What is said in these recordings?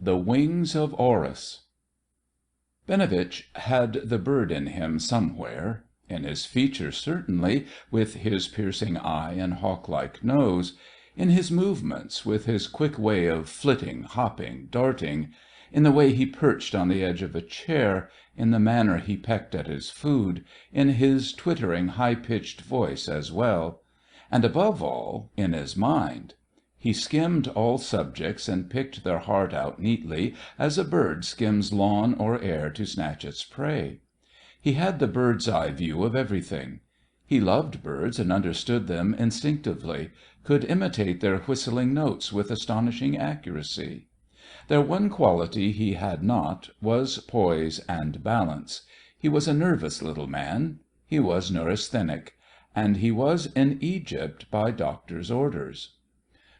The Wings of Horus. Benovitch had the bird in him somewhere; in his features certainly, with his piercing eye and hawk-like nose; in his movements, with his quick way of flitting, hopping, darting; in the way he perched on the edge of a chair; in the manner he pecked at his food; in his twittering, high-pitched voice as well; and, above all, in his mind. He skimmed all subjects and picked their heart out neatly, as a bird skims lawn or air to snatch its prey. He had the bird's eye view of everything. He loved birds and understood them instinctively, could imitate their whistling notes with astonishing accuracy. Their one quality he had not was poise and balance. He was a nervous little man. He was neurasthenic. And he was in Egypt by doctor's orders.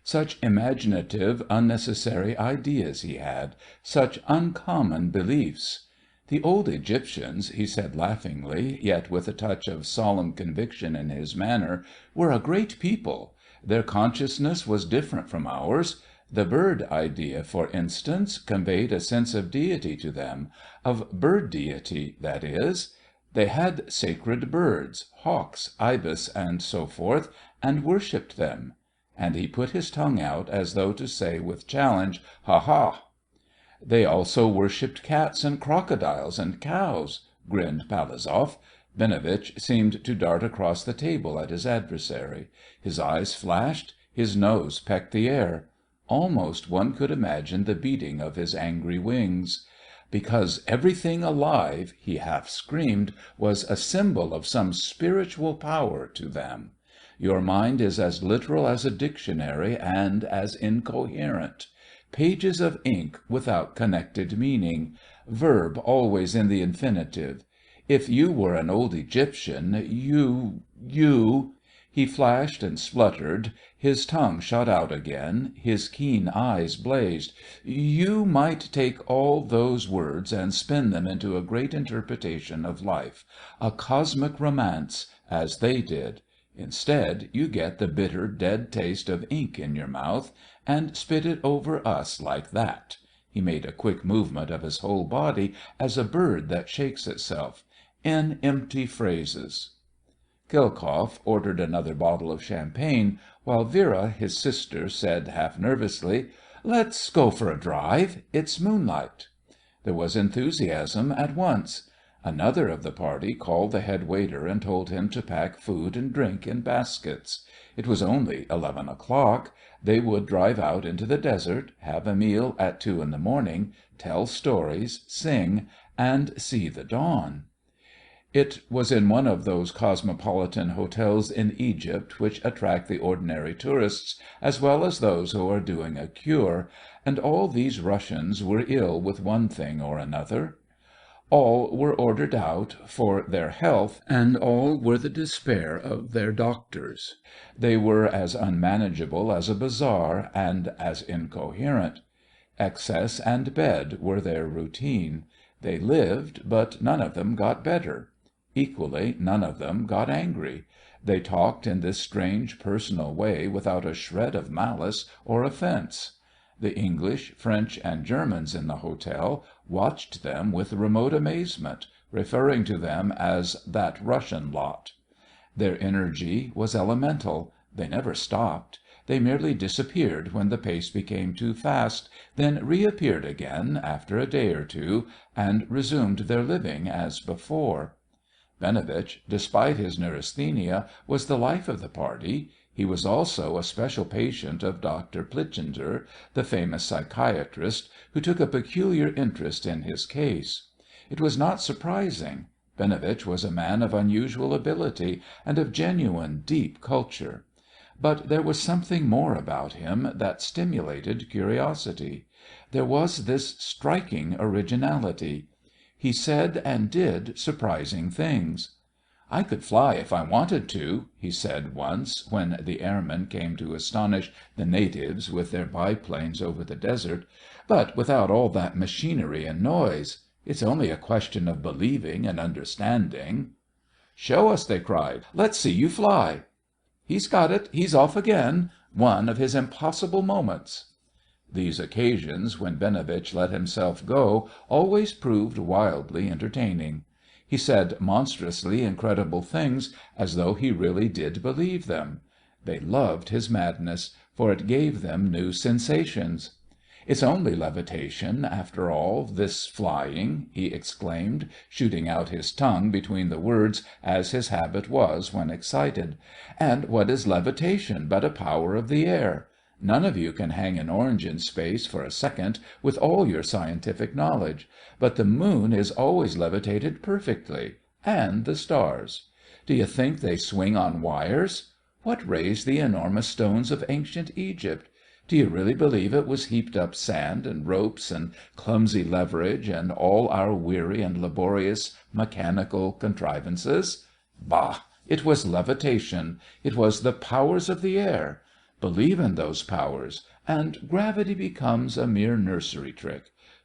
Such imaginative, unnecessary ideas he had, such uncommon beliefs. The old Egyptians, he said laughingly, yet with a touch of solemn conviction in his manner, were a great people. Their consciousness was different from ours. The bird idea, for instance, conveyed a sense of deity to them, of bird deity, that is. They had sacred birds, hawks, ibis, and so forth, and worshipped them. And he put his tongue out as though to say with challenge, "Ha ha!" "They also worshipped cats and crocodiles and cows," grinned Palazov. Binovitch seemed to dart across the table at his adversary. His eyes flashed, his nose pecked the air. Almost one could imagine the beating of his angry wings. "Because everything alive," he half screamed, "was a symbol of some spiritual power to them. Your mind is as literal as a dictionary and as incoherent. Pages of ink without connected meaning. Verb always in the infinitive. If you were an old Egyptian, you—" He flashed and spluttered, his tongue shot out again, his keen eyes blazed. "You might take all those words and spin them into a great interpretation of life, a cosmic romance, as they did. Instead, you get the bitter, dead taste of ink in your mouth, and spit it over us like that." He made a quick movement of his whole body, as a bird that shakes itself. "In empty phrases." Khilkoff ordered another bottle of champagne, while Vera, his sister, said half nervously, "Let's go for a drive. It's moonlight." There was enthusiasm at once. Another of the party called the head waiter and told him to pack food and drink in baskets. It was only 11 o'clock. They would drive out into the desert, have a meal at 2 in the morning, tell stories, sing, and see the dawn. It was in one of those cosmopolitan hotels in Egypt which attract the ordinary tourists as well as those who are doing a cure, and all these Russians were ill with one thing or another. All were ordered out for their health, and all were the despair of their doctors. They were as unmanageable as a bazaar, and as incoherent. Excess and bed were their routine. They lived, but none of them got better. Equally, none of them got angry. They talked in this strange personal way without a shred of malice or offence. The English, French, and Germans in the hotel watched them with remote amazement, referring to them as "that Russian lot." Their energy was elemental. They never stopped. They merely disappeared when the pace became too fast, then reappeared again after a day or two, and resumed their living as before. Binovitch, despite his neurasthenia, was the life of the party. He was also a special patient of Dr. Plitzinger, the famous psychiatrist, who took a peculiar interest in his case. It was not surprising. Binovitch was a man of unusual ability and of genuine, deep culture. But there was something more about him that stimulated curiosity. There was this striking originality. He said and did surprising things. "I could fly if I wanted to," he said once, when the airmen came to astonish the natives with their biplanes over the desert, "but without all that machinery and noise. It's only a question of believing and understanding." "Show us," they cried. "Let's see you fly." "He's got it. He's off again. One of his impossible moments." These occasions when Binovitch let himself go always proved wildly entertaining. He said monstrously incredible things as though he really did believe them. They loved his madness, for it gave them new sensations. "It's only levitation, after all, this flying!" he exclaimed, shooting out his tongue between the words as his habit was when excited. "And what is levitation but a power of the air? None of you can hang an orange in space for a second with all your scientific knowledge, but the moon is always levitated perfectly, and the stars. Do you think they swing on wires? What raised the enormous stones of ancient Egypt? Do you really believe it was heaped up sand and ropes and clumsy leverage and all our weary and laborious mechanical contrivances? Bah! It was levitation. It was the powers of the air. Believe in those powers, and gravity becomes a mere nursery trick,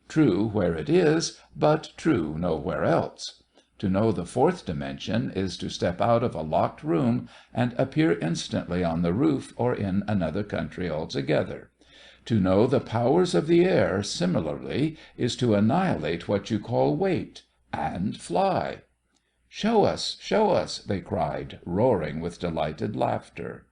true where it is, but true nowhere else. To know the fourth dimension is to step out of a locked room and appear instantly on the roof or in another country altogether. To know the powers of the air, similarly, is to annihilate what you call weight and fly." "Show us! Show us!" they cried, roaring with delighted laughter.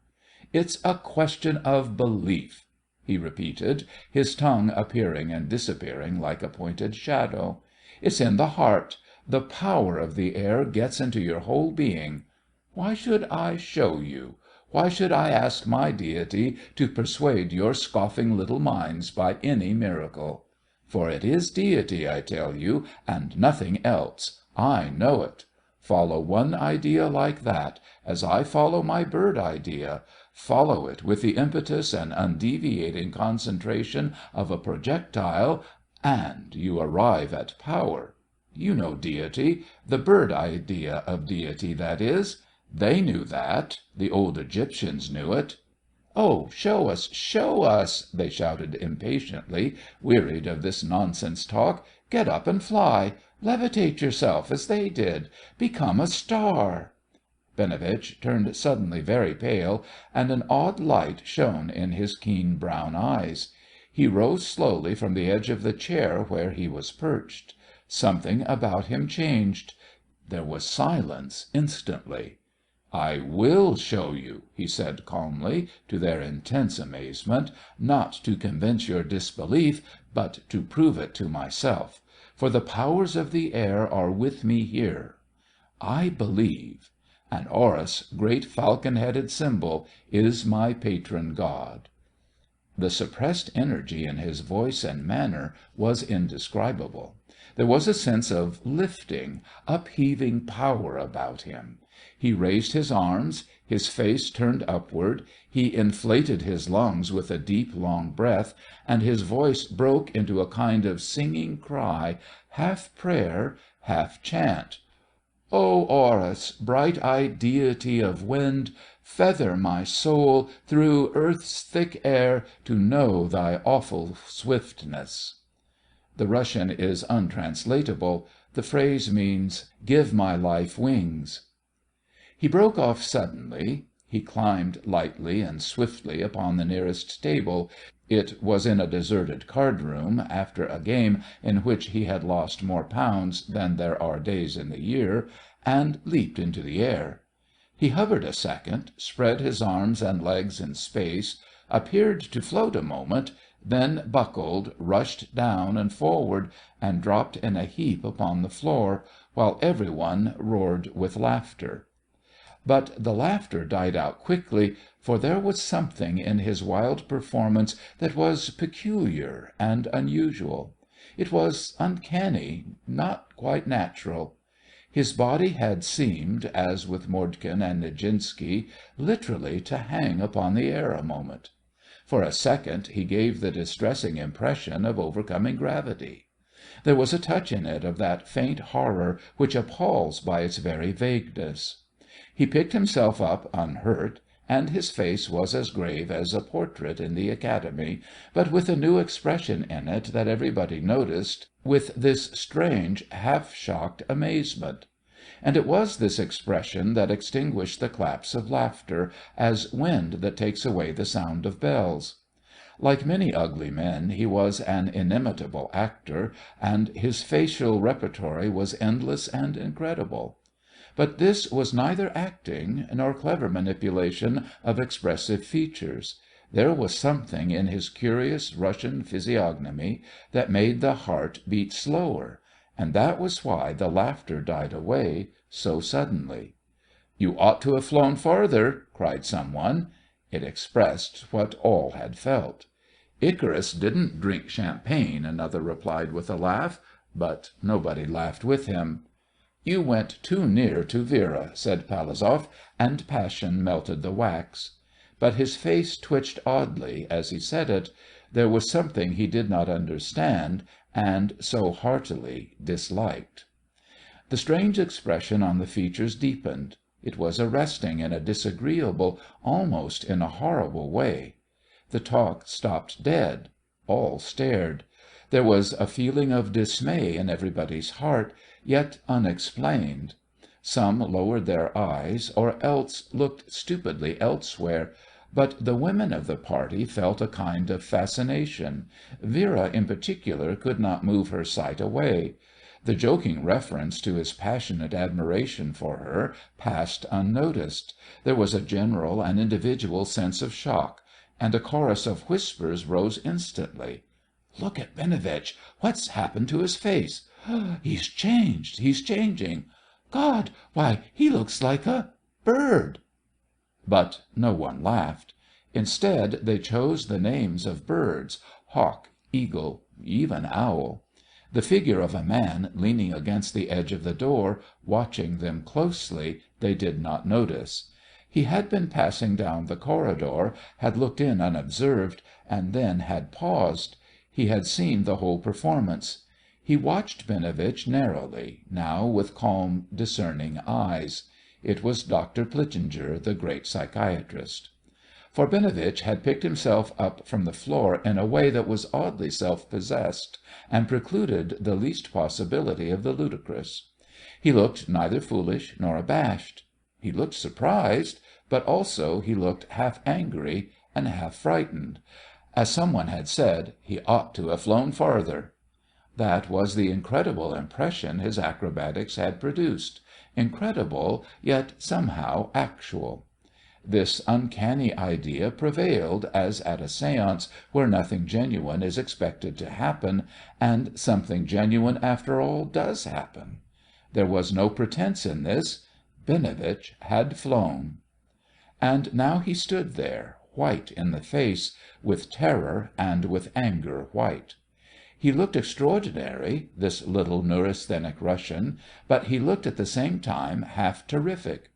"It's a question of belief," he repeated, his tongue appearing and disappearing like a pointed shadow. "It's in the heart. The power of the air gets into your whole being. Why should I show you? Why should I ask my deity to persuade your scoffing little minds by any miracle? For it is deity, I tell you, and nothing else. I know it. Follow one idea like that, as I follow my bird idea. Follow it with the impetus and undeviating concentration of a projectile, and you arrive at power. You know deity, the bird idea of deity, that is. They knew that. The old Egyptians knew it." "Oh, show us! Show us!" they shouted impatiently, wearied of this nonsense talk. "Get up and fly! Levitate yourself, as they did! Become a star!" Binovitch turned suddenly very pale, and an odd light shone in his keen brown eyes. He rose slowly from the edge of the chair where he was perched. Something about him changed. There was silence instantly. "I will show you," he said calmly, to their intense amazement, "not to convince your disbelief, but to prove it to myself. For the powers of the air are with me here. I believe. And Horus, great falcon-headed symbol, is my patron god." The suppressed energy in his voice and manner was indescribable. There was a sense of lifting, upheaving power about him. He raised his arms, his face turned upward, he inflated his lungs with a deep, long breath, and his voice broke into a kind of singing cry, half prayer, half chant. "O Horus, bright-eyed deity of wind, feather my soul through earth's thick air to know thy awful swiftness." The Russian is untranslatable. The phrase means, "Give my life wings." He broke off suddenly. He climbed lightly and swiftly upon the nearest table (it was in a deserted card-room, after a game in which he had lost more pounds than there are days in the year), and leaped into the air. He hovered a second, spread his arms and legs in space, appeared to float a moment, then buckled, rushed down and forward, and dropped in a heap upon the floor, while every one roared with laughter. But the laughter died out quickly, for there was something in his wild performance that was peculiar and unusual. It was uncanny, not quite natural. His body had seemed, as with Mordkin and Nijinsky, literally to hang upon the air a moment. For a second he gave the distressing impression of overcoming gravity. There was a touch in it of that faint horror which appalls by its very vagueness. He picked himself up unhurt, and his face was as grave as a portrait in the Academy, but with a new expression in it that everybody noticed with this strange, half-shocked amazement. And it was this expression that extinguished the claps of laughter, as wind that takes away the sound of bells. Like many ugly men, he was an inimitable actor, and his facial repertory was endless and incredible. But this was neither acting nor clever manipulation of expressive features. There was something in his curious Russian physiognomy that made the heart beat slower, and that was why the laughter died away so suddenly. "You ought to have flown farther," cried some one. It expressed what all had felt. "Icarus didn't drink champagne," another replied with a laugh, but nobody laughed with him. "You went too near to Vera," said Palazov, and passion melted the wax. But his face twitched oddly as he said it. There was something he did not understand, and so heartily disliked. The strange expression on the features deepened. It was arresting in a disagreeable, almost in a horrible way. The talk stopped dead. All stared. There was a feeling of dismay in everybody's heart, yet unexplained. Some lowered their eyes, or else looked stupidly elsewhere, but the women of the party felt a kind of fascination. Vera, in particular, could not move her sight away. The joking reference to his passionate admiration for her passed unnoticed. There was a general and individual sense of shock, and a chorus of whispers rose instantly. "Look at Binovitch! What's happened to his face? He's changed! He's changing! God! Why, he looks like a bird!" But no one laughed. Instead, they chose the names of birds: hawk, eagle, even owl. The figure of a man leaning against the edge of the door, watching them closely, they did not notice. He had been passing down the corridor, had looked in unobserved, and then had paused. He had seen the whole performance. He watched Binovitch narrowly, now with calm, discerning eyes. It was Dr. Plitzinger, the great psychiatrist. For Binovitch had picked himself up from the floor in a way that was oddly self-possessed, and precluded the least possibility of the ludicrous. He looked neither foolish nor abashed. He looked surprised, but also he looked half angry and half frightened. As some one had said, he ought to have flown farther. That was the incredible impression his acrobatics had produced. Incredible, yet somehow actual. This uncanny idea prevailed, as at a séance where nothing genuine is expected to happen, and something genuine after all does happen. There was no pretence in this. Binovitch had flown. And now he stood there, white in the face, with terror and with anger white. He looked extraordinary, this little neurasthenic Russian, but he looked at the same time half terrific.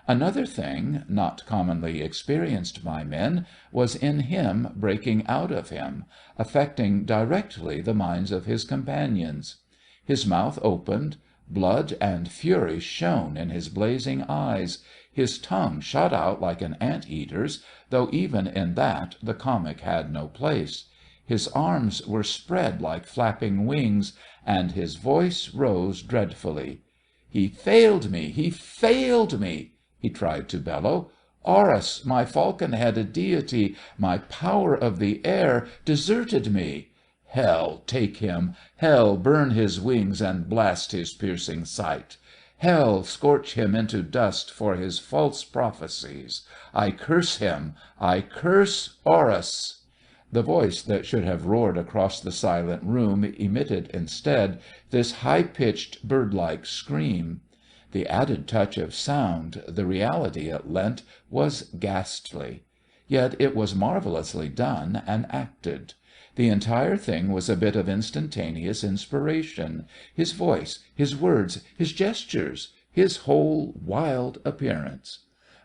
Another thing, not commonly experienced by men, was in him breaking out of him, affecting directly the minds of his companions. His mouth opened, blood and fury shone in his blazing eyes, his tongue shot out like an ant-eater's, though even in that the comic had no place. His arms were spread like flapping wings, and his voice rose dreadfully. "He failed me! He failed me!" he tried to bellow. "Horus, my falcon-headed deity, my power of the air, deserted me! Hell take him! Hell burn his wings and blast his piercing sight! Hell scorch him into dust for his false prophecies! I curse him! I curse Horus!" The voice that should have roared across the silent room emitted instead this high-pitched, bird-like scream. The added touch of sound, the reality it lent, was ghastly. Yet it was marvellously done and acted. The entire thing was a bit of instantaneous inspiration. His voice, his words, his gestures, his whole wild appearance.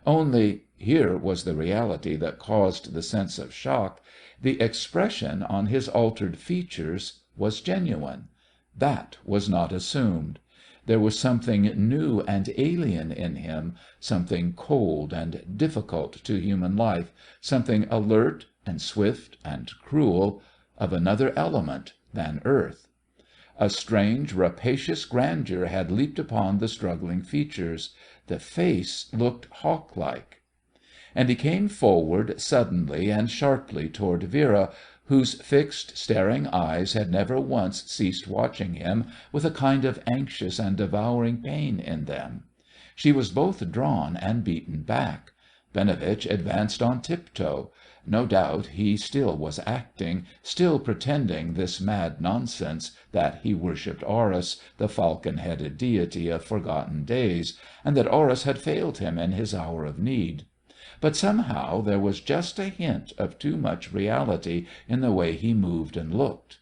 Only, here was the reality that caused the sense of shock, the expression on his altered features was genuine. That was not assumed. There was something new and alien in him, something cold and difficult to human life, something alert and swift and cruel, of another element than earth. A strange, rapacious grandeur had leaped upon the struggling features. The face looked hawk-like. And he came forward suddenly and sharply toward Vera, whose fixed, staring eyes had never once ceased watching him with a kind of anxious and devouring pain in them. She was both drawn and beaten back. Binovitch advanced on tiptoe. No doubt he still was acting, still pretending this mad nonsense that he worshipped Horus, the falcon-headed deity of forgotten days, and that Horus had failed him in his hour of need. But somehow there was just a hint of too much reality in the way he moved and looked.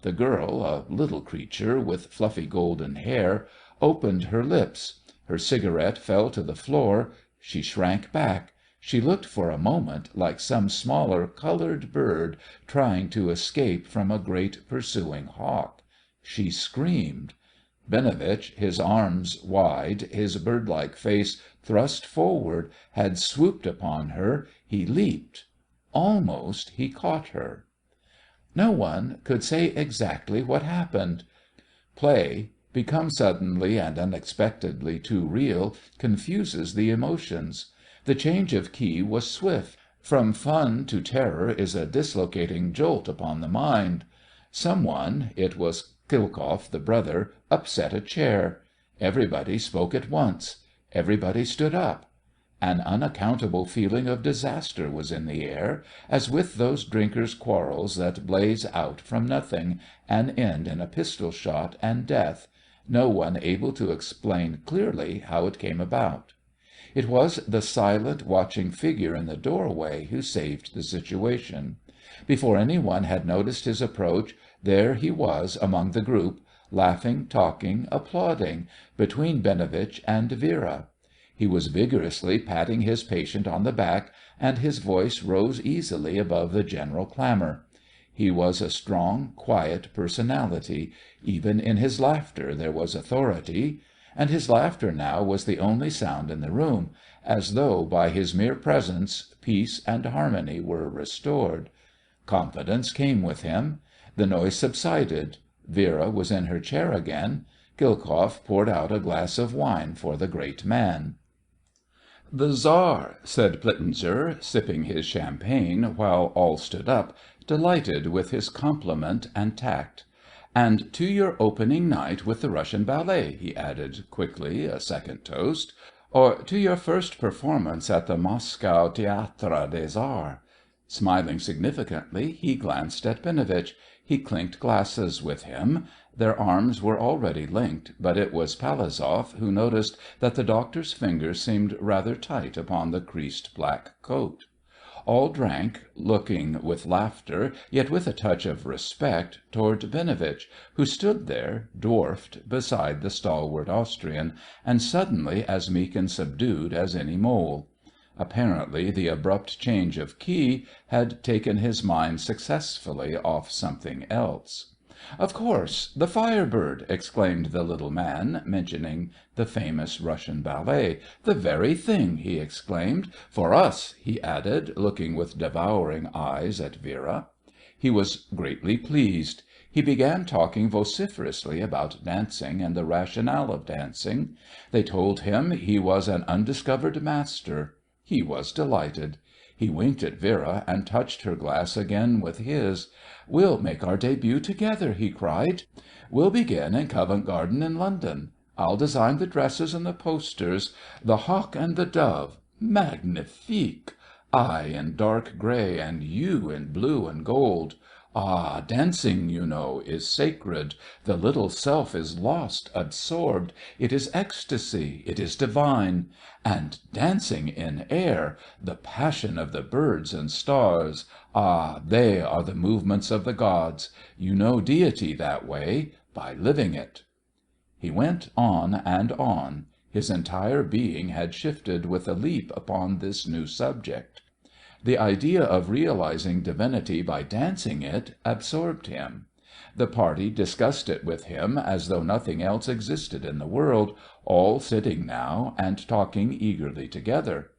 The girl, a little creature with fluffy golden hair, opened her lips. Her cigarette fell to the floor. She shrank back. She looked for a moment like some smaller coloured bird trying to escape from a great pursuing hawk. She screamed. Binovitch, his arms wide, his bird-like face thrust forward, had swooped upon her. He leaped. Almost he caught her. No one could say exactly what happened. Play, become suddenly and unexpectedly too real, confuses the emotions. The change of key was swift. From fun to terror is a dislocating jolt upon the mind. Someone, it was Khilkoff, the brother, upset a chair. Everybody spoke at once. Everybody stood up. An unaccountable feeling of disaster was in the air, as with those drinkers' quarrels that blaze out from nothing, and end in a pistol shot and death, no one able to explain clearly how it came about. It was the silent, watching figure in the doorway who saved the situation. Before any one had noticed his approach, there he was among the group, laughing, talking, applauding, between Binovitch and Vera. He was vigorously patting his patient on the back, and his voice rose easily above the general clamour. He was a strong, quiet personality. Even in his laughter there was authority. And his laughter now was the only sound in the room, as though by his mere presence peace and harmony were restored. Confidence came with him. The noise subsided. Vera was in her chair again. Khilkoff poured out a glass of wine for the great man. "The Tsar," said Plitzinger, sipping his champagne, while all stood up, delighted with his compliment and tact. "And to your opening night with the Russian ballet," he added quickly, a second toast. "Or to your first performance at the Moscow Théâtre des Arts." Smiling significantly, he glanced at Binovitch. He clinked glasses with him. Their arms were already linked, but it was Palazov who noticed that the doctor's fingers seemed rather tight upon the creased black coat. All drank, looking with laughter, yet with a touch of respect, toward Binovitch, who stood there, dwarfed, beside the stalwart Austrian, and suddenly as meek and subdued as any mole. Apparently the abrupt change of key had taken his mind successfully off something else. "Of course, the Firebird!" exclaimed the little man, mentioning the famous Russian ballet. "The very thing!" he exclaimed. "For us!" he added, looking with devouring eyes at Vera. He was greatly pleased. He began talking vociferously about dancing and the rationale of dancing. They told him he was an undiscovered master. He was delighted. He winked at Vera and touched her glass again with his. "We'll make our début together," he cried. "We'll begin in Covent Garden in London. I'll design the dresses and the posters. The Hawk and the Dove. Magnifique! I in dark grey and you in blue and gold. Ah, dancing, you know, is sacred. The little self is lost, absorbed. It is ecstasy. It is divine. And dancing in air, the passion of the birds and stars. Ah, they are the movements of the gods. You know deity that way, by living it." He went on and on. His entire being had shifted with a leap upon this new subject. The idea of realizing divinity by dancing it absorbed him. The party discussed it with him as though nothing else existed in the world, all sitting now and talking eagerly together.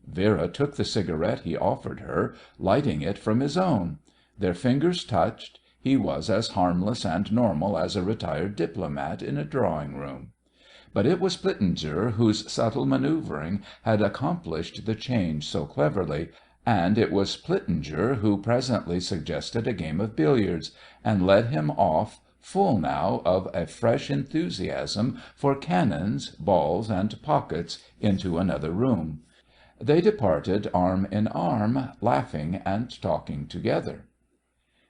Vera took the cigarette he offered her, lighting it from his own. Their fingers touched. He was as harmless and normal as a retired diplomat in a drawing room. But it was Plitzinger whose subtle manoeuvring had accomplished the change so cleverly, and it was Plitzinger who presently suggested a game of billiards, and led him off, full now of a fresh enthusiasm for cannons, balls, and pockets, into another room. They departed arm in arm, laughing and talking together.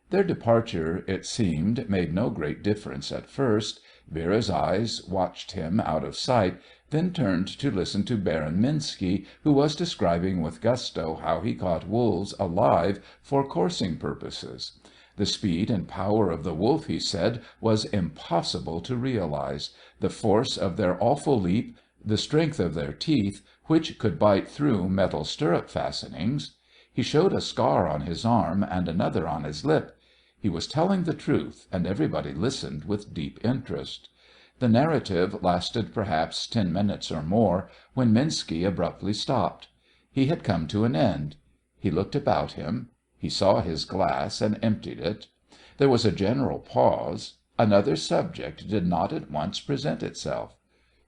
Their departure, it seemed, made no great difference at first. Vera's eyes watched him out of sight, then turned to listen to Baron Minski, who was describing with gusto how he caught wolves alive for coursing purposes. The speed and power of the wolf, he said, was impossible to realize. The force of their awful leap, the strength of their teeth, which could bite through metal stirrup fastenings. He showed a scar on his arm and another on his lip. He was telling the truth, and everybody listened with deep interest. The narrative lasted perhaps 10 minutes or more, when Minski abruptly stopped. He had come to an end. He looked about him. He saw his glass and emptied it. There was a general pause. Another subject did not at once present itself.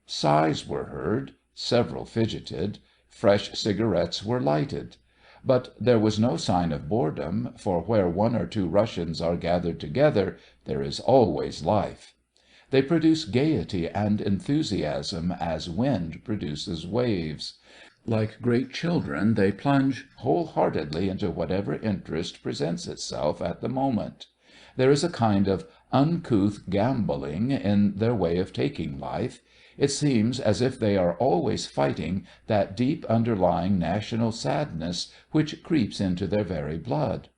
Sighs were heard. Several fidgeted. Fresh cigarettes were lighted. But there was no sign of boredom, for where 1 or 2 Russians are gathered together there is always life. They produce gaiety and enthusiasm as wind produces waves. Like great children they plunge wholeheartedly into whatever interest presents itself at the moment. There is a kind of uncouth gambolling in their way of taking life. It seems as if they are always fighting that deep underlying national sadness which creeps into their very blood.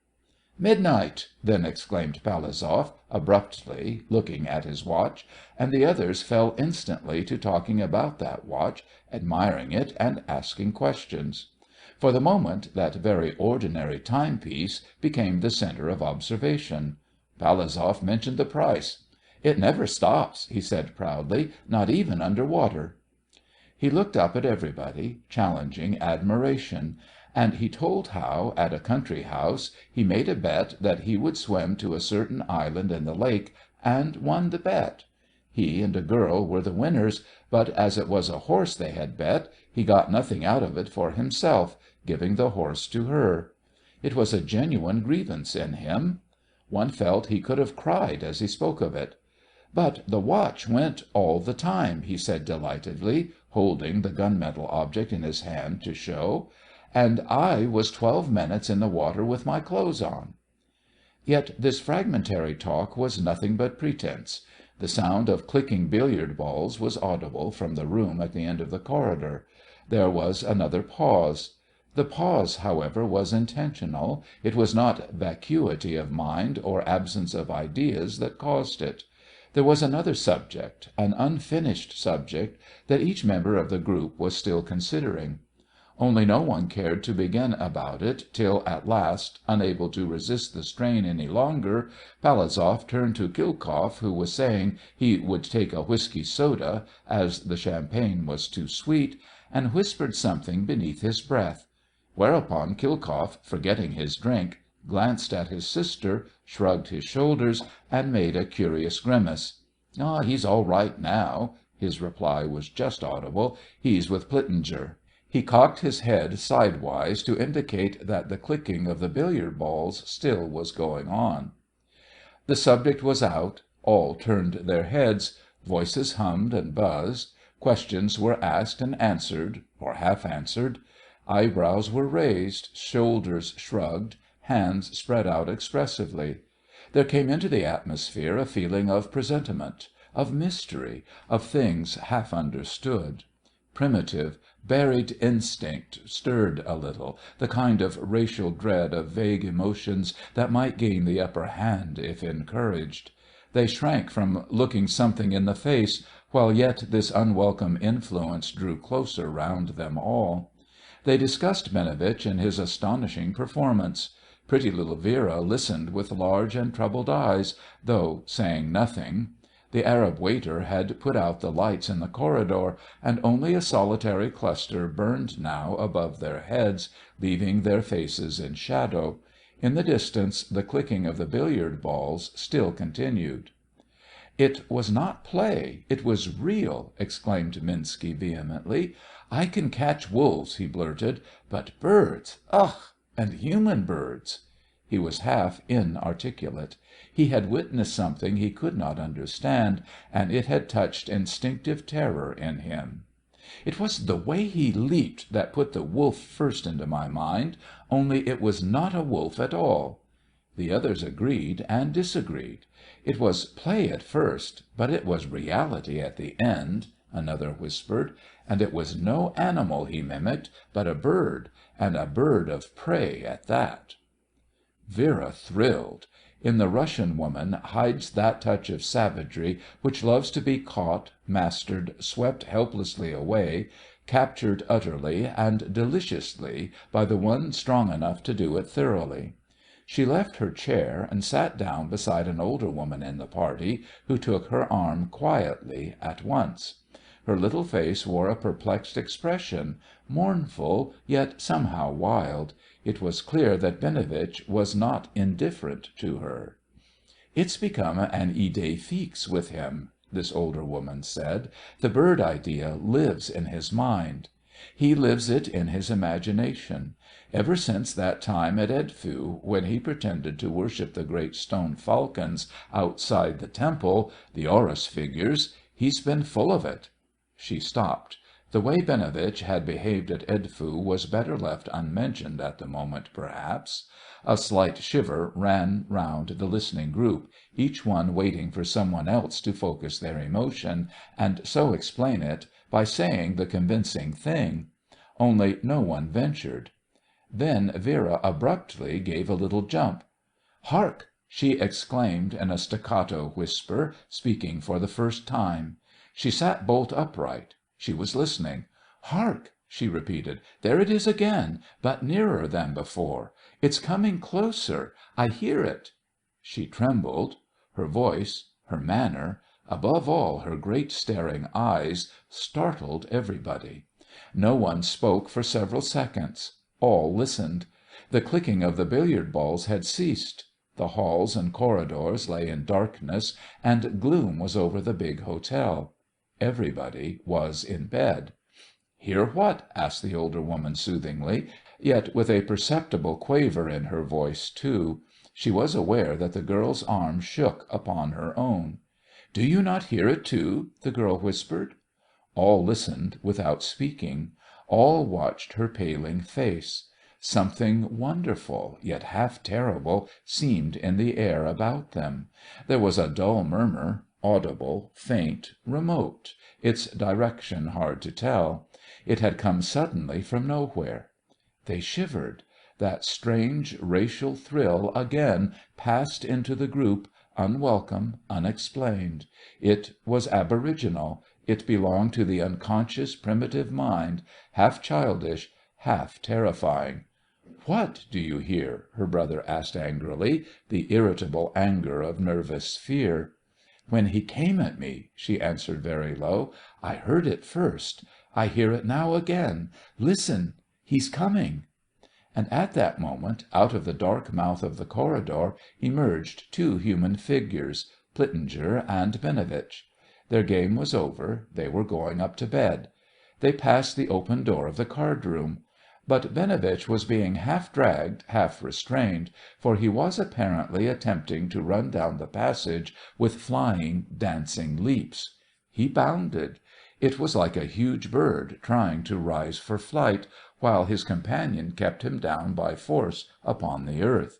"Midnight!" then exclaimed Palazov abruptly, looking at his watch, and the others fell instantly to talking about that watch, admiring it and asking questions. For the moment that very ordinary timepiece became the centre of observation. Palazov mentioned the price. "It never stops," he said proudly, "not even under water." He looked up at everybody, challenging admiration, and he told how, at a country house, he made a bet that he would swim to a certain island in the lake, and won the bet. He and a girl were the winners, but as it was a horse they had bet, he got nothing out of it for himself, giving the horse to her. It was a genuine grievance in him. One felt he could have cried as he spoke of it. "But the watch went all the time," he said delightedly, holding the gunmetal object in his hand to show. "And I was 12 minutes in the water with my clothes on." Yet this fragmentary talk was nothing but pretence. The sound of clicking billiard balls was audible from the room at the end of the corridor. There was another pause. The pause, however, was intentional. It was not vacuity of mind or absence of ideas that caused it. There was another subject, an unfinished subject, that each member of the group was still considering. Only no one cared to begin about it till at last, unable to resist the strain any longer, Palazov turned to Khilkoff, who was saying he would take a whisky soda, as the champagne was too sweet, and whispered something beneath his breath. Whereupon Khilkoff, forgetting his drink, glanced at his sister, shrugged his shoulders, and made a curious grimace. "He's all right now." His reply was just audible. "He's with Plitzinger." He cocked his head sidewise to indicate that the clicking of the billiard balls still was going on. The subject was out. All turned their heads. Voices hummed and buzzed. Questions were asked and answered, or half answered. Eyebrows were raised, shoulders shrugged, hands spread out expressively. There came into the atmosphere a feeling of presentiment, of mystery, of things half understood. Primitive, buried instinct stirred a little, the kind of racial dread of vague emotions that might gain the upper hand if encouraged. They shrank from looking something in the face, while yet this unwelcome influence drew closer round them all. They discussed Binovitch and his astonishing performance. Pretty little Vera listened with large and troubled eyes, though saying nothing. The Arab waiter had put out the lights in the corridor, and only a solitary cluster burned now above their heads, leaving their faces in shadow. In the distance the clicking of the billiard balls still continued. "It was not play, it was real!" exclaimed Minsky vehemently. "I can catch wolves," he blurted, "but birds, ugh! And human birds!" He was half inarticulate. He had witnessed something he could not understand, and it had touched instinctive terror in him. "It was the way he leaped that put the wolf first into my mind, only it was not a wolf at all." The others agreed and disagreed. "It was play at first, but it was reality at the end," another whispered. "And it was no animal he mimicked, but a bird, and a bird of prey at that." Vera thrilled. In the Russian woman hides that touch of savagery which loves to be caught, mastered, swept helplessly away, captured utterly and deliciously by the one strong enough to do it thoroughly. She left her chair and sat down beside an older woman in the party, who took her arm quietly at once. Her little face wore a perplexed expression, mournful, yet somehow wild. It was clear that Binovitch was not indifferent to her. "It's become an idée fixe with him," this older woman said. "The bird idea lives in his mind. He lives it in his imagination. Ever since that time at Edfu, when he pretended to worship the great stone falcons outside the temple, the Horus figures, he's been full of it." She stopped. The way Binovitch had behaved at Edfu was better left unmentioned at the moment, perhaps. A slight shiver ran round the listening group, each one waiting for some one else to focus their emotion, and so explain it by saying the convincing thing. Only no one ventured. Then Vera abruptly gave a little jump. "Hark!" she exclaimed in a staccato whisper, speaking for the first time. She sat bolt upright. She was listening. "Hark!" she repeated. "There it is again, but nearer than before. It's coming closer. I hear it." She trembled. Her voice, her manner, above all her great staring eyes, startled everybody. No one spoke for several seconds. All listened. The clicking of the billiard balls had ceased. The halls and corridors lay in darkness, and gloom was over the big hotel. Everybody was in bed. "Hear what?" asked the older woman soothingly, yet with a perceptible quaver in her voice, too. She was aware that the girl's arm shook upon her own. "Do you not hear it, too?" the girl whispered. All listened without speaking. All watched her paling face. Something wonderful, yet half terrible, seemed in the air about them. There was a dull murmur, audible, faint, remote, its direction hard to tell. It had come suddenly from nowhere. They shivered. That strange racial thrill again passed into the group, unwelcome, unexplained. It was aboriginal. It belonged to the unconscious primitive mind, half childish, half terrifying. "What do you hear?" her brother asked angrily, the irritable anger of nervous fear. "When he came at me," she answered very low, "I heard it first. I hear it now again. Listen! He's coming!" And at that moment, out of the dark mouth of the corridor, emerged two human figures, Plitzinger and Binovitch. Their game was over. They were going up to bed. They passed the open door of the card room. But Binovitch was being half dragged, half restrained, for he was apparently attempting to run down the passage with flying, dancing leaps. He bounded. It was like a huge bird trying to rise for flight, while his companion kept him down by force upon the earth.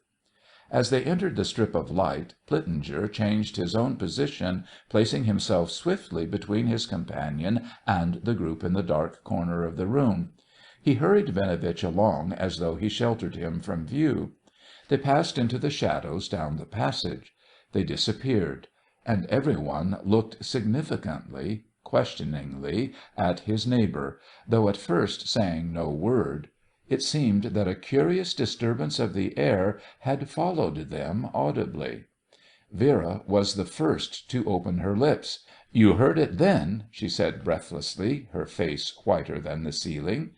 As they entered the strip of light, Plitzinger changed his own position, placing himself swiftly between his companion and the group in the dark corner of the room. He hurried Binovitch along as though he sheltered him from view. They passed into the shadows down the passage. They disappeared, and every one looked significantly, questioningly at his neighbour, though at first saying no word. It seemed that a curious disturbance of the air had followed them audibly. Vera was the first to open her lips. "You heard it then," she said breathlessly, her face whiter than the ceiling.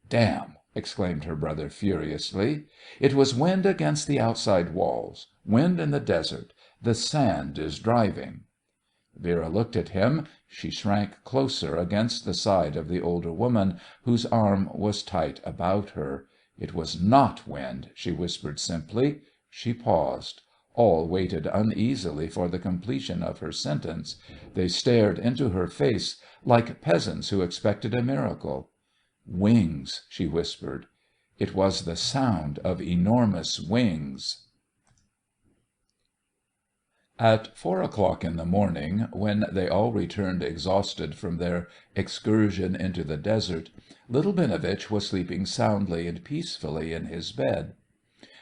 "Damn!" exclaimed her brother furiously. "It was wind against the outside walls. Wind in the desert. The sand is driving." Vera looked at him. She shrank closer against the side of the older woman, whose arm was tight about her. "It was not wind," she whispered simply. She paused. All waited uneasily for the completion of her sentence. They stared into her face like peasants who expected a miracle. "Wings," she whispered. It was the sound of enormous wings. At 4 o'clock in the morning, when they all returned exhausted from their excursion into the desert, little Binovitch was sleeping soundly and peacefully in his bed.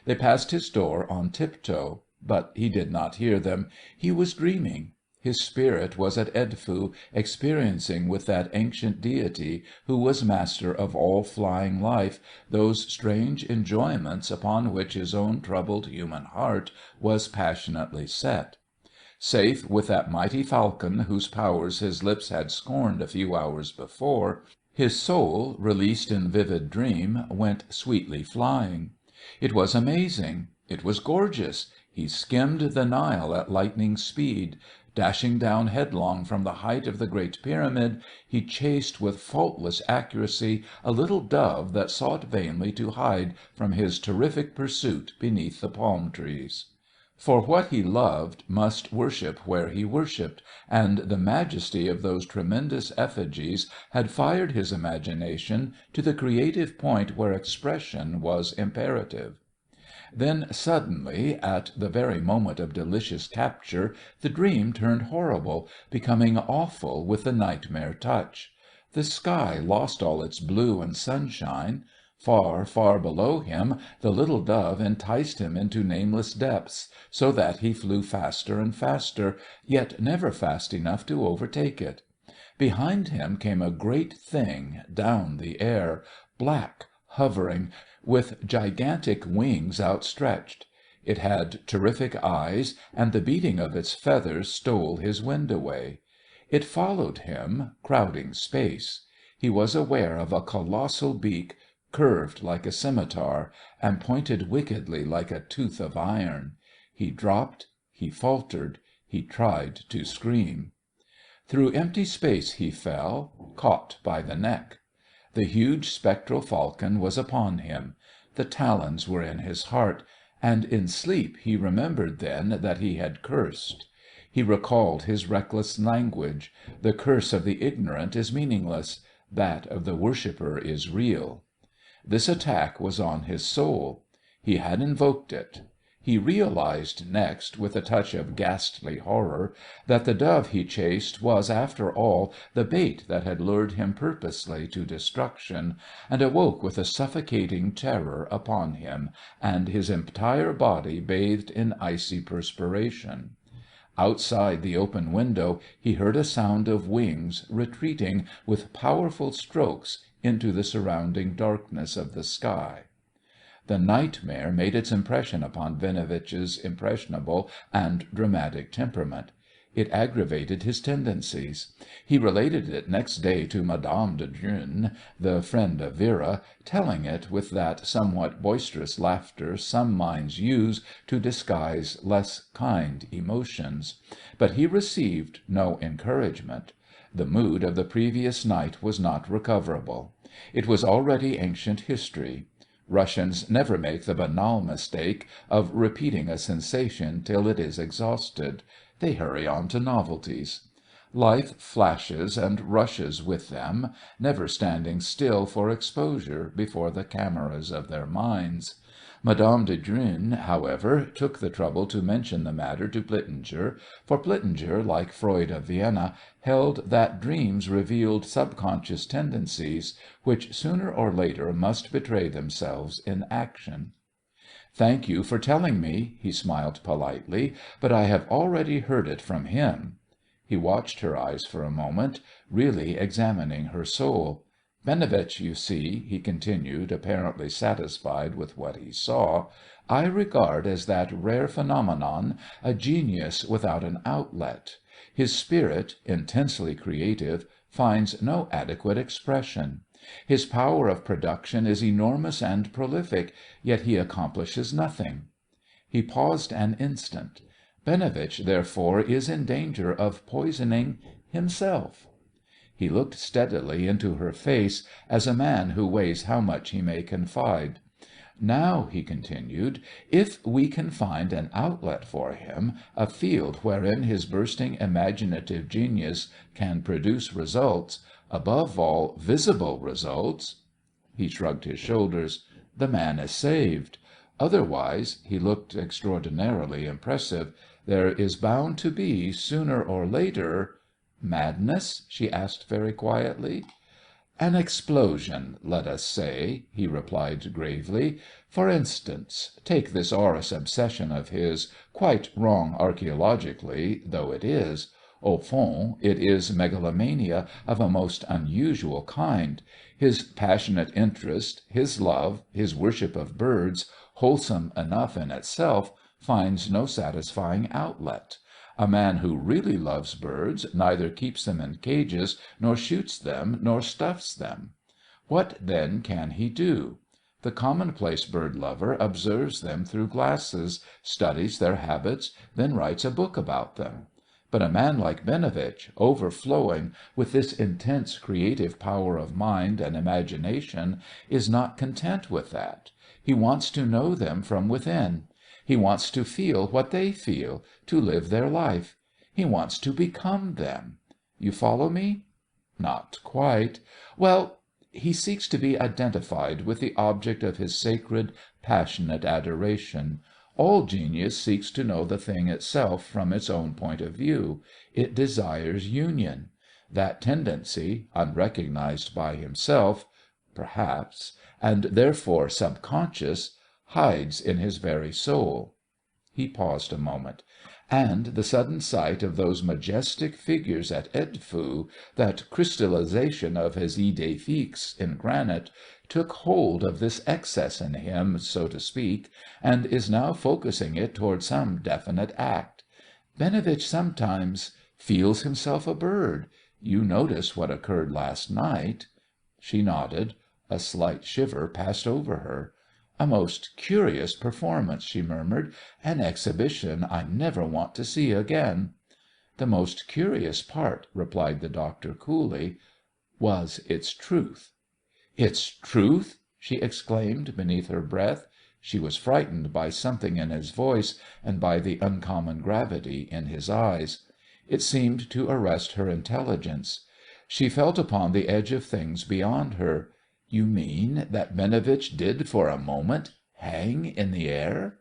They passed his door on tiptoe, but he did not hear them. He was dreaming. His spirit was at Edfu, experiencing with that ancient deity, who was master of all flying life, those strange enjoyments upon which his own troubled human heart was passionately set. Safe with that mighty falcon whose powers his lips had scorned a few hours before, his soul, released in vivid dream, went sweetly flying. It was amazing. It was gorgeous. He skimmed the Nile at lightning speed. Dashing down headlong from the height of the Great Pyramid, he chased with faultless accuracy a little dove that sought vainly to hide from his terrific pursuit beneath the palm trees. For what he loved must worship where he worshipped, and the majesty of those tremendous effigies had fired his imagination to the creative point where expression was imperative. Then suddenly, at the very moment of delicious capture, the dream turned horrible, becoming awful with the nightmare touch. The sky lost all its blue and sunshine. Far, far below him the little dove enticed him into nameless depths, so that he flew faster and faster, yet never fast enough to overtake it. Behind him came a great thing down the air, black, hovering, with gigantic wings outstretched. It had terrific eyes, and the beating of its feathers stole his wind away. It followed him, crowding space. He was aware of a colossal beak, curved like a scimitar, and pointed wickedly like a tooth of iron. He dropped, he faltered, he tried to scream. Through empty space he fell, caught by the neck. The huge spectral falcon was upon him. The talons were in his heart, and in sleep he remembered then that he had cursed. He recalled his reckless language. The curse of the ignorant is meaningless. That of the worshipper is real. This attack was on his soul. He had invoked it. He realized next, with a touch of ghastly horror, that the dove he chased was, after all, the bait that had lured him purposely to destruction, and awoke with a suffocating terror upon him, and his entire body bathed in icy perspiration. Outside the open window he heard a sound of wings retreating with powerful strokes into the surrounding darkness of the sky. The nightmare made its impression upon Binovitch's impressionable and dramatic temperament. It aggravated his tendencies. He related it next day to Madame de Drühn, the friend of Vera, telling it with that somewhat boisterous laughter some minds use to disguise less kind emotions. But he received no encouragement. The mood of the previous night was not recoverable. It was already ancient history. Russians never make the banal mistake of repeating a sensation till it is exhausted. They hurry on to novelties. Life flashes and rushes with them, never standing still for exposure before the cameras of their minds. Madame de Drühn, however, took the trouble to mention the matter to Plitzinger, for Plitzinger, like Freud of Vienna, held that dreams revealed subconscious tendencies, which sooner or later must betray themselves in action. "Thank you for telling me," he smiled politely, "but I have already heard it from him." He watched her eyes for a moment, really examining her soul. "Binovitch, you see," he continued, apparently satisfied with what he saw, "I regard as that rare phenomenon a genius without an outlet. His spirit, intensely creative, finds no adequate expression. His power of production is enormous and prolific, yet he accomplishes nothing." He paused an instant. Benovitch, therefore, is in danger of poisoning himself." He looked steadily into her face, as a man who weighs how much he may confide. "Now," he continued, "if we can find an outlet for him, a field wherein his bursting imaginative genius can produce results, above all, visible results—" He shrugged his shoulders. "The man is saved. Otherwise," he looked extraordinarily impressive, "there is bound to be, sooner or later—" "Madness?" she asked very quietly. "An explosion, let us say," he replied gravely. "For instance, take this Horus obsession of his, quite wrong archæologically though it is. Au fond, it is megalomania of a most unusual kind. His passionate interest, his love, his worship of birds, wholesome enough in itself, finds no satisfying outlet. A man who really loves birds neither keeps them in cages, nor shoots them, nor stuffs them. What, then, can he do? The commonplace bird lover observes them through glasses, studies their habits, then writes a book about them. But a man like Benovitch, overflowing with this intense creative power of mind and imagination, is not content with that. He wants to know them from within. He wants to feel what they feel, to live their life. He wants to become them. You follow me? Not quite. Well, he seeks to be identified with the object of his sacred, passionate adoration. All genius seeks to know the thing itself from its own point of view. It desires union. That tendency, unrecognized by himself, perhaps, and therefore subconscious, hides in his very soul." He paused a moment. "And the sudden sight of those majestic figures at Edfu, that crystallization of his idée fixe in granite, took hold of this excess in him, so to speak, and is now focusing it toward some definite act. Benovitch sometimes feels himself a bird. You notice what occurred last night?" She nodded. A slight shiver passed over her. "A most curious performance," she murmured. "An exhibition I never want to see again." "The most curious part," replied the doctor coolly, "was its truth." "Its truth!" she exclaimed beneath her breath. She was frightened by something in his voice and by the uncommon gravity in his eyes. It seemed to arrest her intelligence. She felt upon the edge of things beyond her. "You mean that Benovitch did for a moment hang in the air?"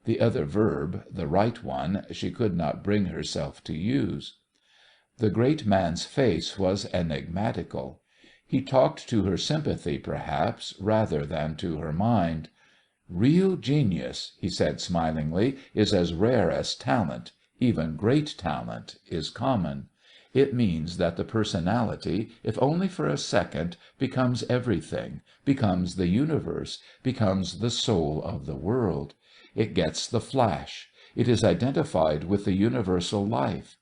The other verb, the right one, she could not bring herself to use. The great man's face was enigmatical. He talked to her sympathy, perhaps, rather than to her mind. "Real genius," he said smilingly, "is as rare as talent. Even great talent is common. It means that the personality, if only for a second, becomes everything, becomes the universe, becomes the soul of the world. It gets the flash. It is identified with the universal life.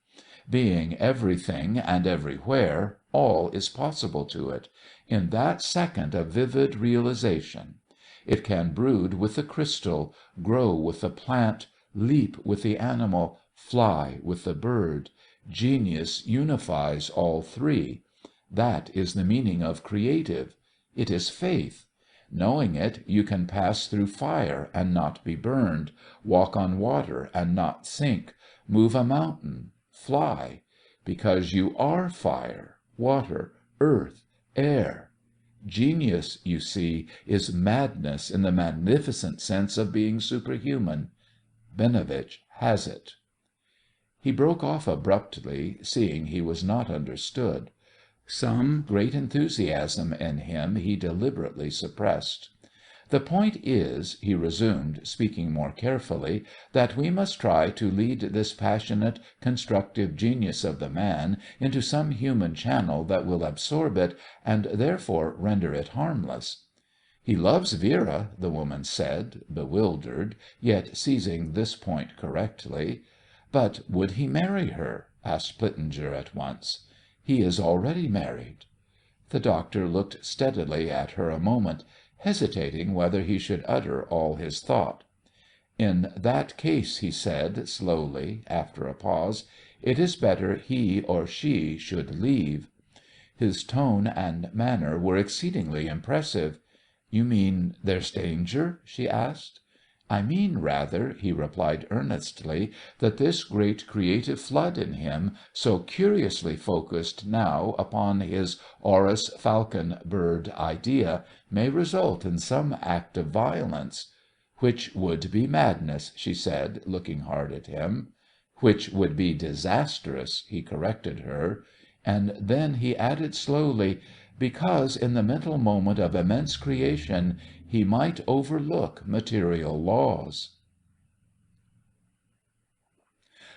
Being everything and everywhere, all is possible to it. In that second of vivid realization. It can brood with the crystal, grow with the plant, leap with the animal, fly with the bird. Genius unifies all three. That is the meaning of creative. It is faith. Knowing it, you can pass through fire and not be burned, walk on water and not sink, move a mountain, fly. Because you are fire, water, earth, air. Genius, you see, is madness in the magnificent sense of being superhuman. Benovitch has it." He broke off abruptly, seeing he was not understood. Some great enthusiasm in him he deliberately suppressed. "The point is," he resumed, speaking more carefully, "that we must try to lead this passionate, constructive genius of the man into some human channel that will absorb it, and therefore render it harmless." "He loves Vera," the woman said, bewildered, yet seizing this point correctly. "But would he marry her?" asked Plitzinger at once. "He is already married." The doctor looked steadily at her a moment, hesitating whether he should utter all his thought. "In that case," he said, slowly, after a pause, "it is better he or she should leave." His tone and manner were exceedingly impressive. "You mean there's danger?" she asked. "I mean, rather," he replied earnestly, "that this great creative flood in him, so curiously focused now upon his Horus falcon bird idea, may result in some act of violence." "Which would be madness," she said, looking hard at him. "Which would be disastrous," he corrected her. And then he added slowly, "Because in the mental moment of immense creation he might overlook material laws."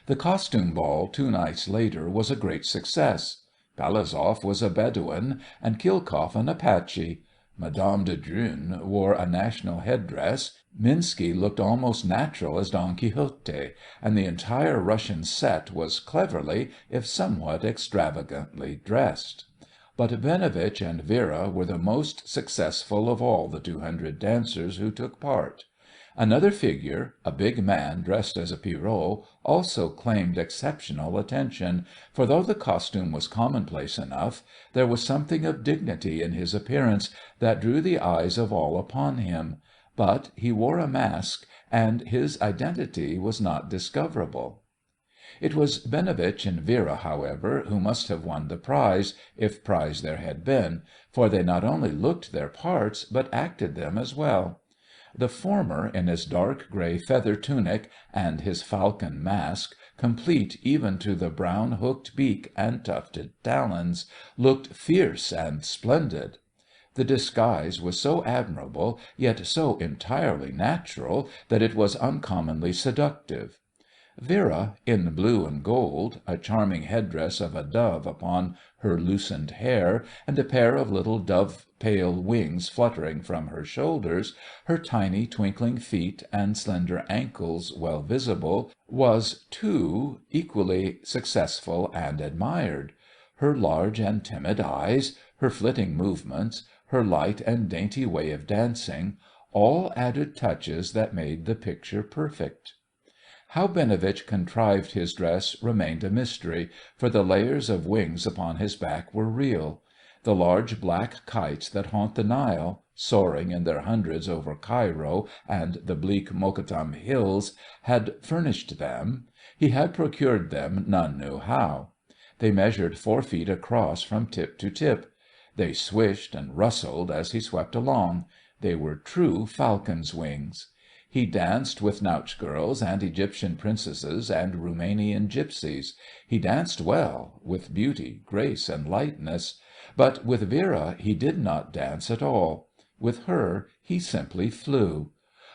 The costume ball 2 nights later was a great success. Palazov was a Bedouin and Khilkoff an Apache. Madame de Drühn wore a national headdress, Minsky looked almost natural as Don Quixote, and the entire Russian set was cleverly, if somewhat extravagantly, dressed. But Binovitch and Vera were the most successful of all the 200 dancers who took part. Another figure, a big man dressed as a Pierrot, also claimed exceptional attention, for though the costume was commonplace enough, there was something of dignity in his appearance that drew the eyes of all upon him. But he wore a mask, and his identity was not discoverable. It was Binovitch and Vera, however, who must have won the prize, if prize there had been, for they not only looked their parts, but acted them as well. The former, in his dark grey feather tunic and his falcon mask, complete even to the brown hooked beak and tufted talons, looked fierce and splendid. The disguise was so admirable, yet so entirely natural, that it was uncommonly seductive. Vera, in blue and gold, a charming headdress of a dove upon her loosened hair, and a pair of little dove-pale wings fluttering from her shoulders, her tiny twinkling feet and slender ankles well visible, was, too, equally successful and admired. Her large and timid eyes, her flitting movements, her light and dainty way of dancing, all added touches that made the picture perfect. How Binovitch contrived his dress remained a mystery, for the layers of wings upon his back were real. The large black kites that haunt the Nile, soaring in their hundreds over Cairo and the bleak Mokattam hills, had furnished them. He had procured them none knew how. They measured 4 feet across from tip to tip. They swished and rustled as he swept along. They were true falcon's wings. He danced with Nautch girls and Egyptian princesses and Roumanian gypsies. He danced well, with beauty, grace, and lightness. But with Vera he did not dance at all. With her he simply flew.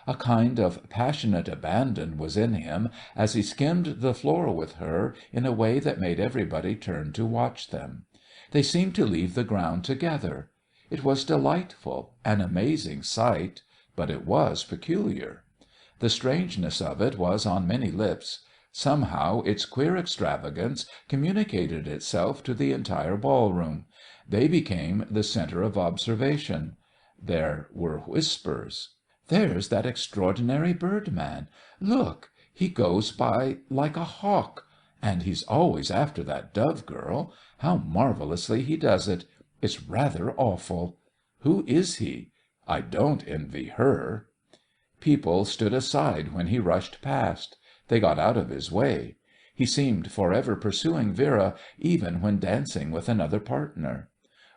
A kind of passionate abandon was in him as he skimmed the floor with her in a way that made everybody turn to watch them. They seemed to leave the ground together. It was delightful, an amazing sight, but it was peculiar. The strangeness of it was on many lips. Somehow its queer extravagance communicated itself to the entire ballroom. They became the centre of observation. There were whispers. "There's that extraordinary birdman. Look! He goes by like a hawk. And he's always after that dove girl. How marvellously he does it! It's rather awful. Who is he? I don't envy her." People stood aside when he rushed past. They got out of his way. He seemed forever pursuing Vera, even when dancing with another partner.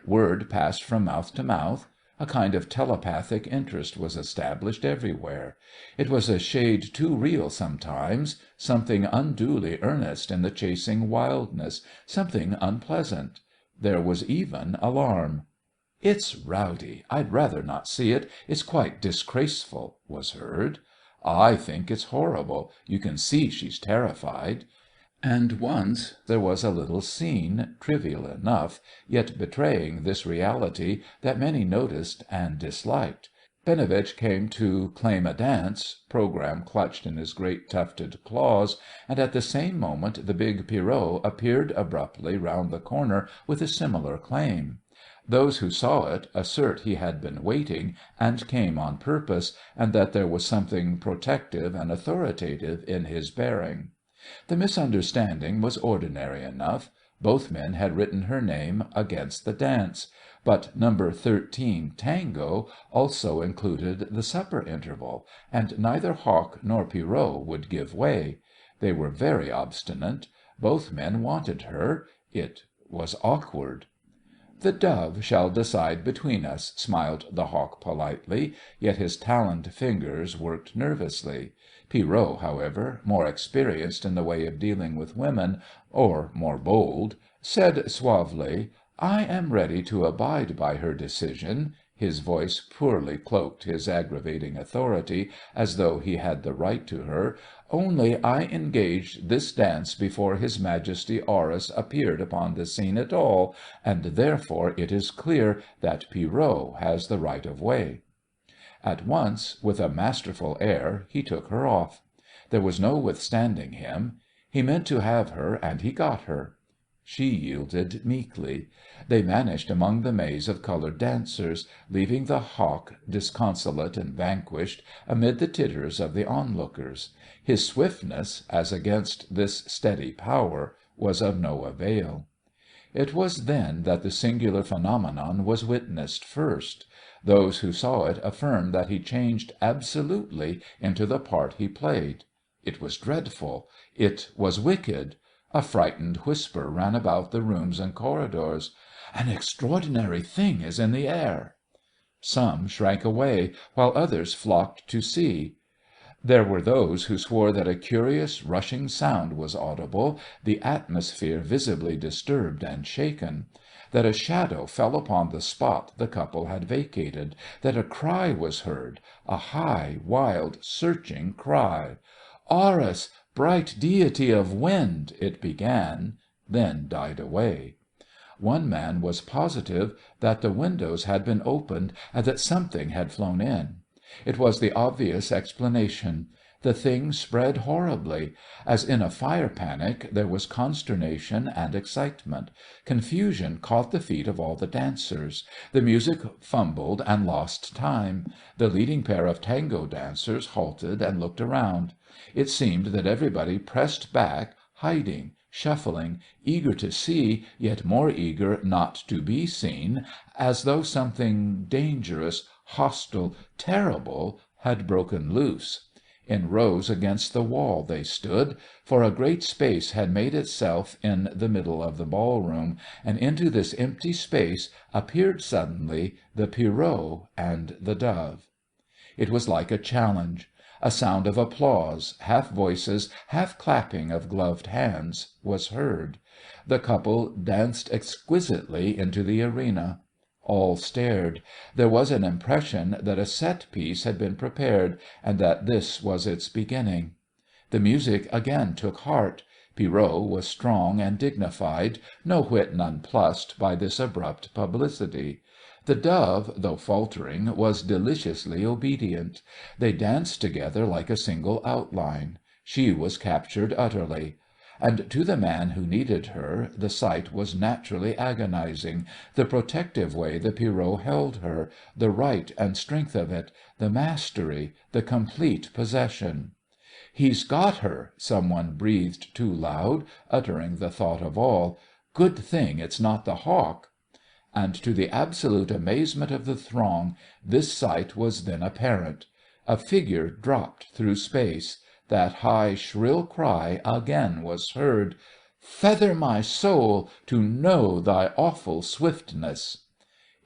Word passed from mouth to mouth. A kind of telepathic interest was established everywhere. It was a shade too real sometimes, something unduly earnest in the chasing wildness, something unpleasant. There was even alarm. "It's rowdy. I'd rather not see it. It's quite disgraceful," was heard. "I think it's horrible. You can see she's terrified." And once there was a little scene, trivial enough, yet betraying this reality that many noticed and disliked. Binovitch came to claim a dance, programme clutched in his great tufted claws, and at the same moment the big Pierrot appeared abruptly round the corner with a similar claim. Those who saw it assert he had been waiting, and came on purpose, and that there was something protective and authoritative in his bearing. The misunderstanding was ordinary enough. Both men had written her name against the dance. But number 13 Tango also included the supper interval, and neither Hawk nor Pierrot would give way. They were very obstinate. Both men wanted her. It was awkward. "The Dove shall decide between us," smiled the Hawk politely, yet his taloned fingers worked nervously. Pierrot, however, more experienced in the way of dealing with women, or more bold, said suavely, "I am ready to abide by her decision." His voice poorly cloaked his aggravating authority, as though he had the right to her. "Only I engaged this dance before His Majesty Horus appeared upon the scene at all, and therefore it is clear that Pierrot has the right of way." At once, with a masterful air, he took her off. There was no withstanding him. He meant to have her, and he got her. She yielded meekly. They vanished among the maze of coloured dancers, leaving the Hawk disconsolate and vanquished amid the titters of the onlookers. His swiftness, as against this steady power, was of no avail. It was then that the singular phenomenon was witnessed first. Those who saw it affirm that he changed absolutely into the part he played. It was dreadful. It was wicked. A frightened whisper ran about the rooms and corridors. "An extraordinary thing is in the air." Some shrank away, while others flocked to see. There were those who swore that a curious rushing sound was audible, the atmosphere visibly disturbed and shaken; that a shadow fell upon the spot the couple had vacated; that a cry was heard, a high, wild, searching cry. "Horus, bright deity of wind," it began, then died away. One man was positive that the windows had been opened and that something had flown in. It was the obvious explanation. The thing spread horribly. As in a fire panic, there was consternation and excitement. Confusion caught the feet of all the dancers. The music fumbled and lost time. The leading pair of tango dancers halted and looked around. It seemed that everybody pressed back, hiding, shuffling, eager to see, yet more eager not to be seen, as though something dangerous, hostile, terrible had broken loose. In rows against the wall they stood, for a great space had made itself in the middle of the ballroom, and into this empty space appeared suddenly the Pierrot and the Dove. It was like a challenge. A sound of applause, half voices, half clapping of gloved hands, was heard. The couple danced exquisitely into the arena. All stared. There was an impression that a set piece had been prepared, and that this was its beginning. The music again took heart. Pierrot was strong and dignified, no whit nonplussed by this abrupt publicity. The Dove, though faltering, was deliciously obedient. They danced together like a single outline. She was captured utterly. And to the man who needed her the sight was naturally agonizing, the protective way the Pierrot held her, the right and strength of it, the mastery, the complete possession. "He's got her," someone breathed too loud, uttering the thought of all. "Good thing it's not the Hawk." And to the absolute amazement of the throng this sight was then apparent. A figure dropped through space. That high, shrill cry again was heard: "Feather my soul to know thy awful swiftness!"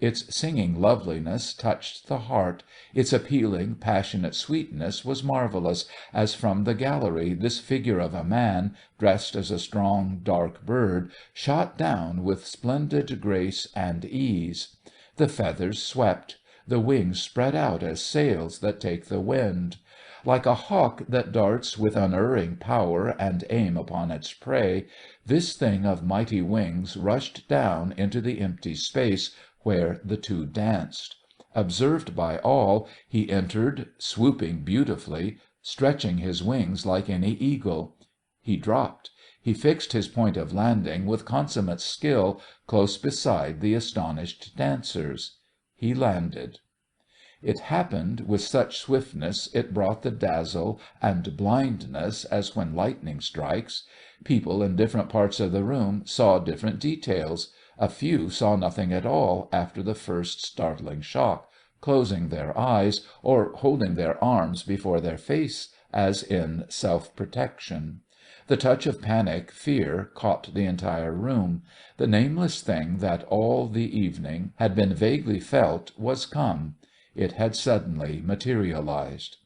Its singing loveliness touched the heart. Its appealing, passionate sweetness was marvellous, as from the gallery this figure of a man, dressed as a strong, dark bird, shot down with splendid grace and ease. The feathers swept. The wings spread out as sails that take the wind. Like a hawk that darts with unerring power and aim upon its prey, this thing of mighty wings rushed down into the empty space where the two danced. Observed by all, he entered, swooping beautifully, stretching his wings like any eagle. He dropped. He fixed his point of landing with consummate skill close beside the astonished dancers. He landed. It happened with such swiftness it brought the dazzle and blindness as when lightning strikes. People in different parts of the room saw different details. A few saw nothing at all after the first startling shock, closing their eyes or holding their arms before their face as in self-protection. The touch of panic fear caught the entire room. The nameless thing that all the evening had been vaguely felt was come. It had suddenly materialized.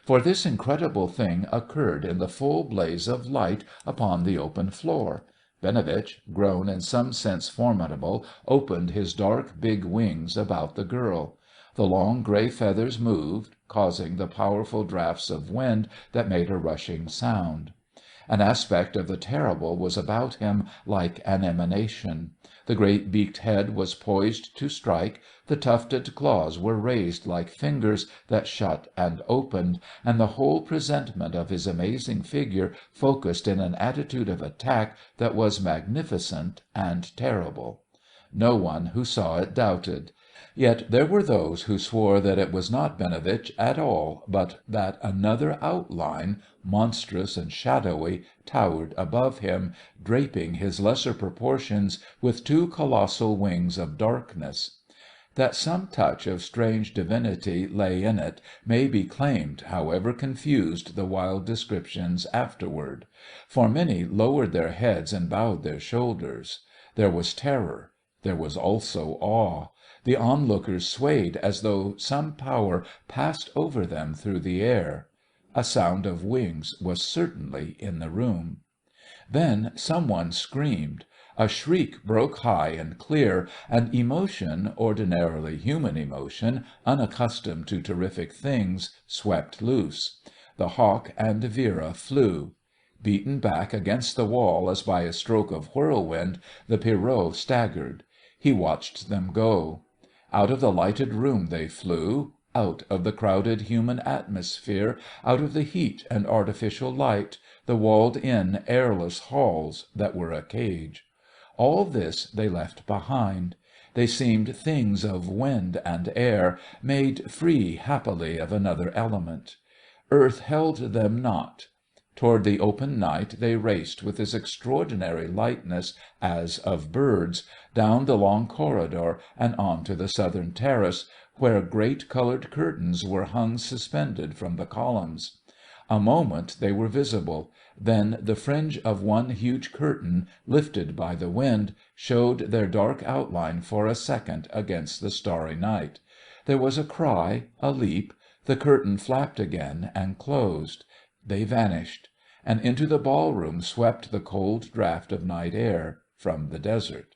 For this incredible thing occurred in the full blaze of light upon the open floor. Binovitch, grown in some sense formidable, opened his dark big wings about the girl. The long grey feathers moved, causing the powerful draughts of wind that made a rushing sound. An aspect of the terrible was about him like an emanation. The great beaked head was poised to strike, the tufted claws were raised like fingers that shut and opened, and the whole presentment of his amazing figure focused in an attitude of attack that was magnificent and terrible. No one who saw it doubted. Yet there were those who swore that it was not Binovitch at all, but that another outline, monstrous and shadowy, towered above him, draping his lesser proportions with two colossal wings of darkness. That some touch of strange divinity lay in it may be claimed, however confused the wild descriptions afterward. For many lowered their heads and bowed their shoulders. There was terror. There was also awe. The onlookers swayed as though some power passed over them through the air. A sound of wings was certainly in the room. Then some one screamed. A shriek broke high and clear, and emotion, ordinarily human emotion, unaccustomed to terrific things, swept loose. The Hawk and Vera flew. Beaten back against the wall as by a stroke of whirlwind, the Pierrot staggered. He watched them go. Out of the lighted room they flew, out of the crowded human atmosphere, out of the heat and artificial light, the walled-in, airless halls that were a cage. All this they left behind. They seemed things of wind and air, made free happily of another element. Earth held them not. Toward the open night they raced with this extraordinary lightness as of birds, down the long corridor and on to the southern terrace, where great coloured curtains were hung suspended from the columns. A moment they were visible. Then the fringe of one huge curtain, lifted by the wind, showed their dark outline for a second against the starry night. There was a cry, a leap. The curtain flapped again and closed. They vanished. And into the ballroom swept the cold draught of night air from the desert.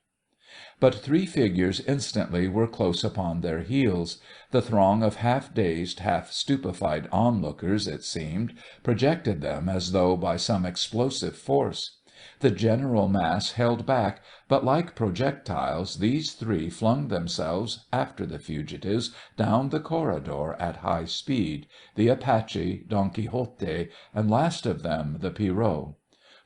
But three figures instantly were close upon their heels. The throng of half-dazed, half-stupefied onlookers, it seemed, projected them as though by some explosive force. The general mass held back, but like projectiles these three flung themselves after the fugitives down the corridor at high speed, the Apache, Don Quixote, and last of them the Pierrot.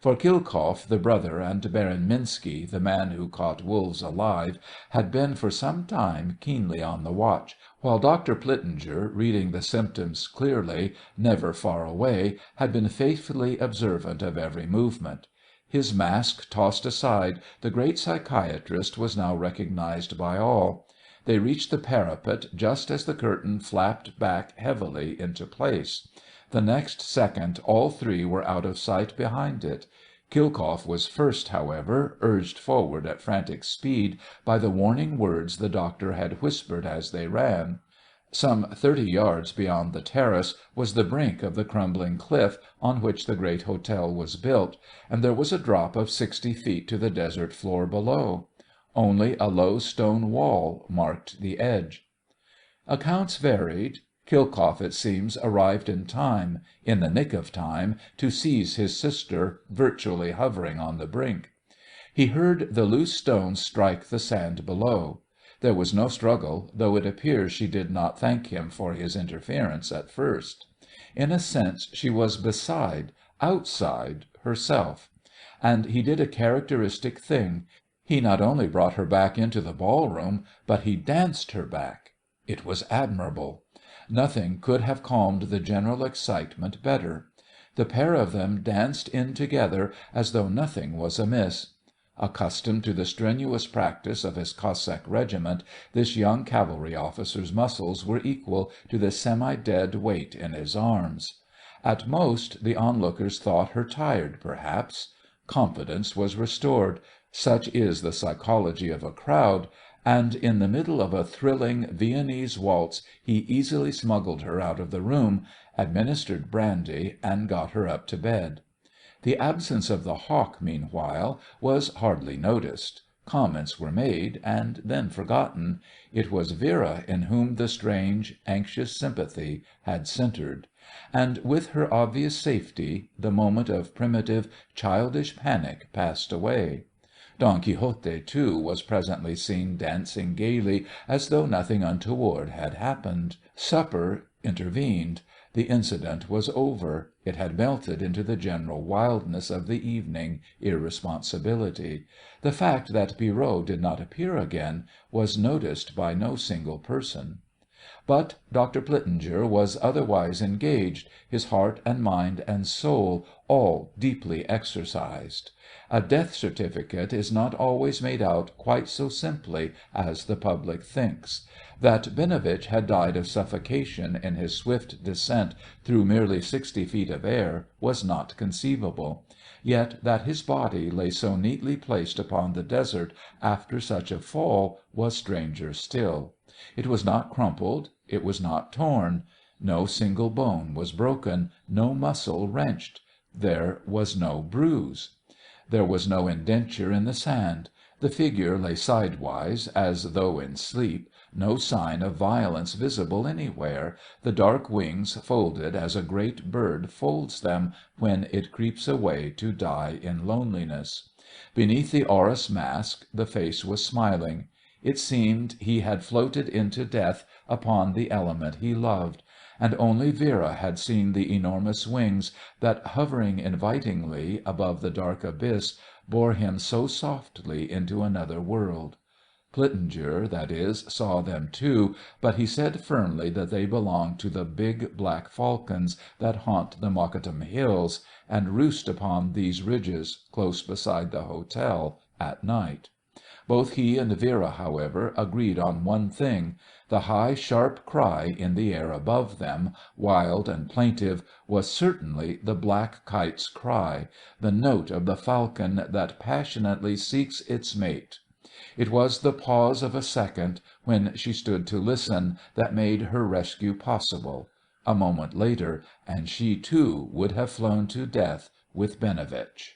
For Khilkoff, the brother, and Baron Minsky, the man who caught wolves alive, had been for some time keenly on the watch, while Dr. Plitzinger, reading the symptoms clearly, never far away, had been faithfully observant of every movement. His mask tossed aside, the great psychiatrist was now recognized by all. They reached the parapet just as the curtain flapped back heavily into place. The next second all three were out of sight behind it. Khilkoff was first, however, urged forward at frantic speed by the warning words the doctor had whispered as they ran. Some 30 yards beyond the terrace was the brink of the crumbling cliff on which the great hotel was built, and there was a drop of 60 feet to the desert floor below. Only a low stone wall marked the edge. Accounts varied. Khilkoff, it seems, arrived in time, in the nick of time, to seize his sister, virtually hovering on the brink. He heard the loose stones strike the sand below. There was no struggle, though it appears she did not thank him for his interference at first. In a sense she was beside, outside, herself. And he did a characteristic thing. He not only brought her back into the ballroom, but he danced her back. It was admirable. Nothing could have calmed the general excitement better. The pair of them danced in together as though nothing was amiss. Accustomed to the strenuous practice of his Cossack regiment, this young cavalry officer's muscles were equal to the semi-dead weight in his arms. At most, the onlookers thought her tired, perhaps. Confidence was restored such is the psychology of a crowd and in the middle of a thrilling Viennese waltz he easily smuggled her out of the room, administered brandy, and got her up to bed. The absence of the hawk, meanwhile, was hardly noticed. Comments were made, and then forgotten. It was Vera in whom the strange, anxious sympathy had centred. And with her obvious safety, the moment of primitive, childish panic passed away. Don Quixote, too, was presently seen dancing gaily as though nothing untoward had happened. Supper intervened. The incident was over. It had melted into the general wildness of the evening irresponsibility. The fact that Pierrot did not appear again was noticed by no single person. But Dr. Plitzinger was otherwise engaged, his heart and mind and soul all deeply exercised. A death certificate is not always made out quite so simply as the public thinks. That Binovitch had died of suffocation in his swift descent through merely 60 feet of air was not conceivable. Yet that his body lay so neatly placed upon the desert after such a fall was stranger still. It was not crumpled, it was not torn. No single bone was broken, no muscle wrenched. There was no bruise. There was no indenture in the sand. The figure lay sidewise, as though in sleep, no sign of violence visible anywhere, the dark wings folded as a great bird folds them when it creeps away to die in loneliness. Beneath the orris mask the face was smiling. It seemed he had floated into death upon the element he loved, and only Vera had seen the enormous wings that, hovering invitingly above the dark abyss, bore him so softly into another world. Plitzinger, that is, saw them too, but he said firmly that they belonged to the big black falcons that haunt the Mokattam Hills and roost upon these ridges close beside the hotel at night. Both he and Vera, however, agreed on one thing. The high, sharp cry in the air above them, wild and plaintive, was certainly the black kite's cry, the note of the falcon that passionately seeks its mate. It was the pause of a second, when she stood to listen, that made her rescue possible. A moment later, and she too would have flown to death with Binovitch.